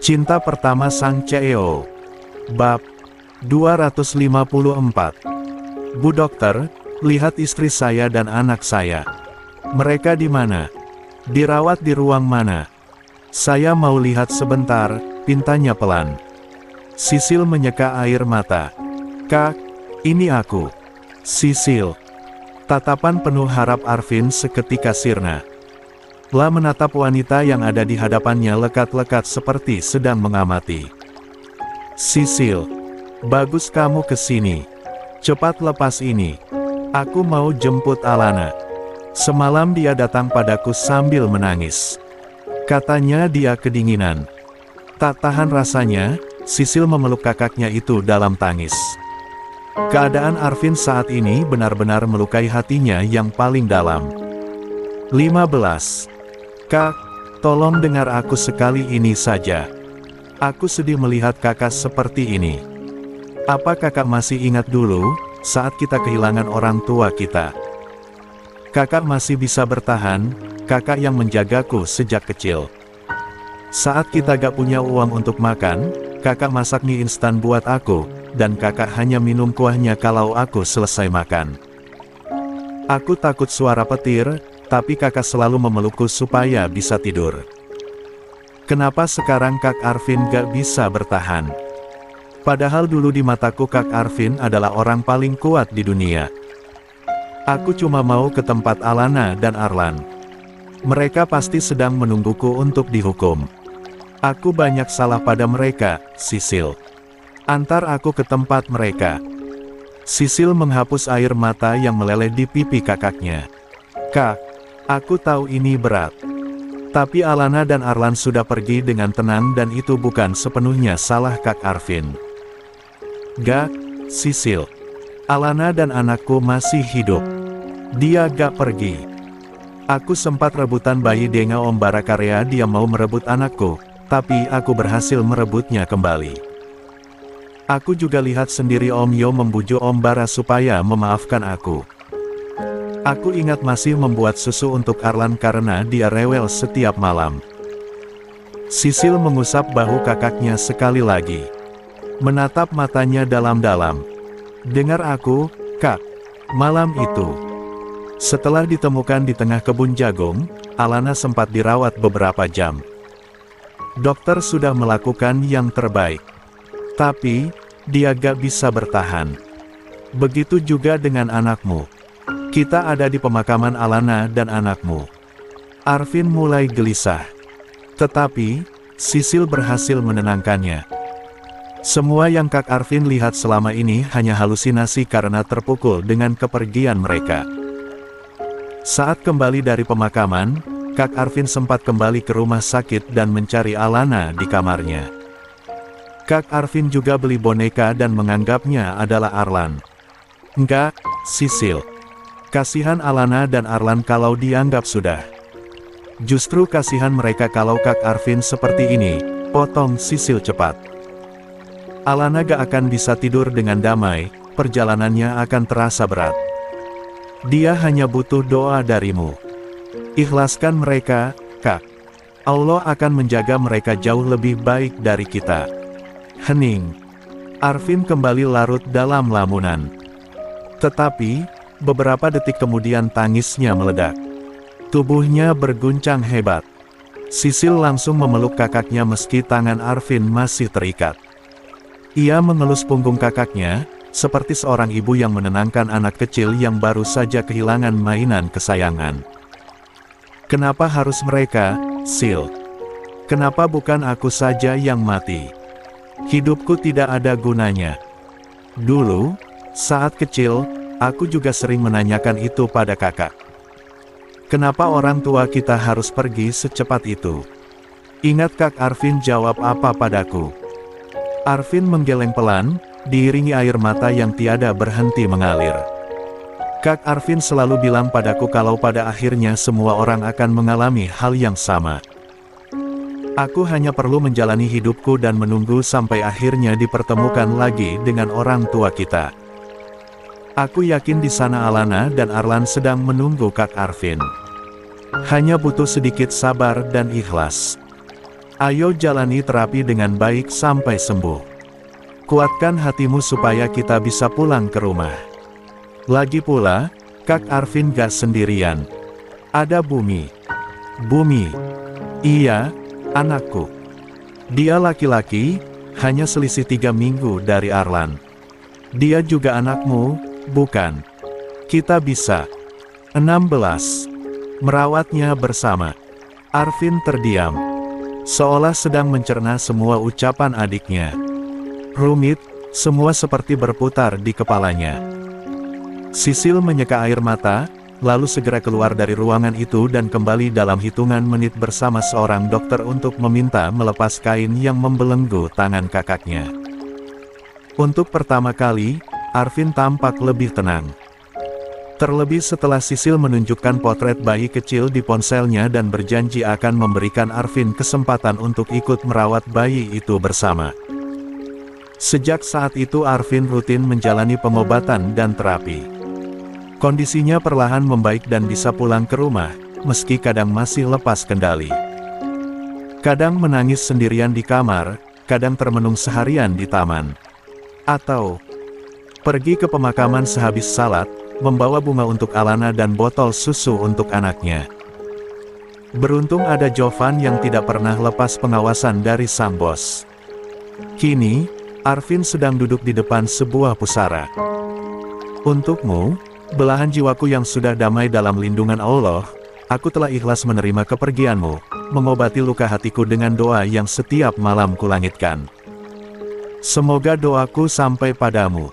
Cinta Pertama Sang CEO. Bab 254. Bu dokter, lihat istri saya dan anak saya. Mereka di mana? Dirawat di ruang mana? Saya mau lihat sebentar, pintanya pelan. Sisil menyeka air mata. Kak, ini aku. Sisil. Tatapan penuh harap Arvin seketika sirna. La menatap wanita yang ada di hadapannya lekat-lekat seperti sedang mengamati. Sisil, bagus kamu kesini. Cepat lepas ini. Aku mau jemput Alana. Semalam dia datang padaku sambil menangis. Katanya dia kedinginan. Tak tahan rasanya, Sisil memeluk kakaknya itu dalam tangis. Keadaan Arvin saat ini benar-benar melukai hatinya yang paling dalam. 15. Kak, tolong dengar aku sekali ini saja. Aku sedih melihat kakak seperti ini. Apa kakak masih ingat dulu, saat kita kehilangan orang tua kita? Kakak masih bisa bertahan, kakak yang menjagaku sejak kecil. Saat kita gak punya uang untuk makan, kakak masak mie instan buat aku, dan kakak hanya minum kuahnya kalau aku selesai makan. Aku takut suara petir, tapi kakak selalu memelukku supaya bisa tidur. Kenapa sekarang Kak Arvin gak bisa bertahan? Padahal dulu di mataku Kak Arvin adalah orang paling kuat di dunia. Aku cuma mau ke tempat Alana dan Arlan. Mereka pasti sedang menungguku untuk dihukum. Aku banyak salah pada mereka, Sisil. Antar aku ke tempat mereka. Sisil menghapus air mata yang meleleh di pipi kakaknya. Kak, aku tahu ini berat. Tapi Alana dan Arlan sudah pergi dengan tenang dan itu bukan sepenuhnya salah Kak Arvin. Gak, Sisil. Alana dan anakku masih hidup. Dia gak pergi. Aku sempat rebutan bayi dengan Om Barakarya, dia mau merebut anakku, tapi aku berhasil merebutnya kembali. Aku juga lihat sendiri Om Yo membujuk Om Bara supaya memaafkan aku. Aku ingat masih membuat susu untuk Arlan karena dia rewel setiap malam. Sisil mengusap bahu kakaknya sekali lagi. Menatap matanya dalam-dalam. Dengar aku, Kak. Malam itu, setelah ditemukan di tengah kebun jagung, Alana sempat dirawat beberapa jam. Dokter sudah melakukan yang terbaik. Tapi, dia gak bisa bertahan. Begitu juga dengan anakmu. Kita ada di pemakaman Alana dan anakmu. Arvin mulai gelisah. Tetapi, Sisil berhasil menenangkannya. Semua yang Kak Arvin lihat selama ini hanya halusinasi karena terpukul dengan kepergian mereka. Saat kembali dari pemakaman, Kak Arvin sempat kembali ke rumah sakit dan mencari Alana di kamarnya. Kak Arvin juga beli boneka dan menganggapnya adalah Arlan. Enggak, Sisil. Kasihan Alana dan Arlan kalau dianggap sudah. Justru kasihan mereka kalau Kak Arvin seperti ini, potong Sisil cepat. Alana gak akan bisa tidur dengan damai, perjalanannya akan terasa berat. Dia hanya butuh doa darimu. Ikhlaskan mereka, Kak. Allah akan menjaga mereka jauh lebih baik dari kita. Hening. Arvin kembali larut dalam lamunan. Tetapi, beberapa detik kemudian tangisnya meledak. Tubuhnya berguncang hebat. Sisil langsung memeluk kakaknya meski tangan Arvin masih terikat. Ia mengelus punggung kakaknya, seperti seorang ibu yang menenangkan anak kecil yang baru saja kehilangan mainan kesayangan. Kenapa harus mereka, Sil? Kenapa bukan aku saja yang mati? Hidupku tidak ada gunanya. Dulu, saat kecil, aku juga sering menanyakan itu pada kakak. Kenapa orang tua kita harus pergi secepat itu? Ingat Kak Arvin jawab apa padaku? Arvin menggeleng pelan, diiringi air mata yang tiada berhenti mengalir. Kak Arvin selalu bilang padaku kalau pada akhirnya semua orang akan mengalami hal yang sama. Aku hanya perlu menjalani hidupku dan menunggu sampai akhirnya dipertemukan lagi dengan orang tua kita. Aku yakin di sana Alana dan Arlan sedang menunggu Kak Arvin. Hanya butuh sedikit sabar dan ikhlas. Ayo jalani terapi dengan baik sampai sembuh. Kuatkan hatimu supaya kita bisa pulang ke rumah. Lagi pula, Kak Arvin gak sendirian. Ada Bumi. Bumi. Iya, anakku. Dia laki-laki, hanya selisih 3 minggu dari Arlan. Dia juga anakmu, bukan? Kita bisa 16 merawatnya bersama. Arvin terdiam, seolah sedang mencerna semua ucapan adiknya. Rumit, semua seperti berputar di kepalanya. Sisil menyeka air mata, lalu segera keluar dari ruangan itu dan kembali dalam hitungan menit bersama seorang dokter untuk meminta melepas kain yang membelenggu tangan kakaknya. Untuk pertama kali, Arvin tampak lebih tenang. Terlebih setelah Sisil menunjukkan potret bayi kecil di ponselnya dan berjanji akan memberikan Arvin kesempatan untuk ikut merawat bayi itu bersama. Sejak saat itu Arvin rutin menjalani pengobatan dan terapi. Kondisinya perlahan membaik dan bisa pulang ke rumah, meski kadang masih lepas kendali. Kadang menangis sendirian di kamar, kadang termenung seharian di taman. Atau pergi ke pemakaman sehabis salat, membawa bunga untuk Alana dan botol susu untuk anaknya. Beruntung ada Jovan yang tidak pernah lepas pengawasan dari sang bos. Kini, Arvin sedang duduk di depan sebuah pusara. Untukmu, belahan jiwaku yang sudah damai dalam lindungan Allah, aku telah ikhlas menerima kepergianmu, mengobati luka hatiku dengan doa yang setiap malam kulangitkan. Semoga doaku sampai padamu.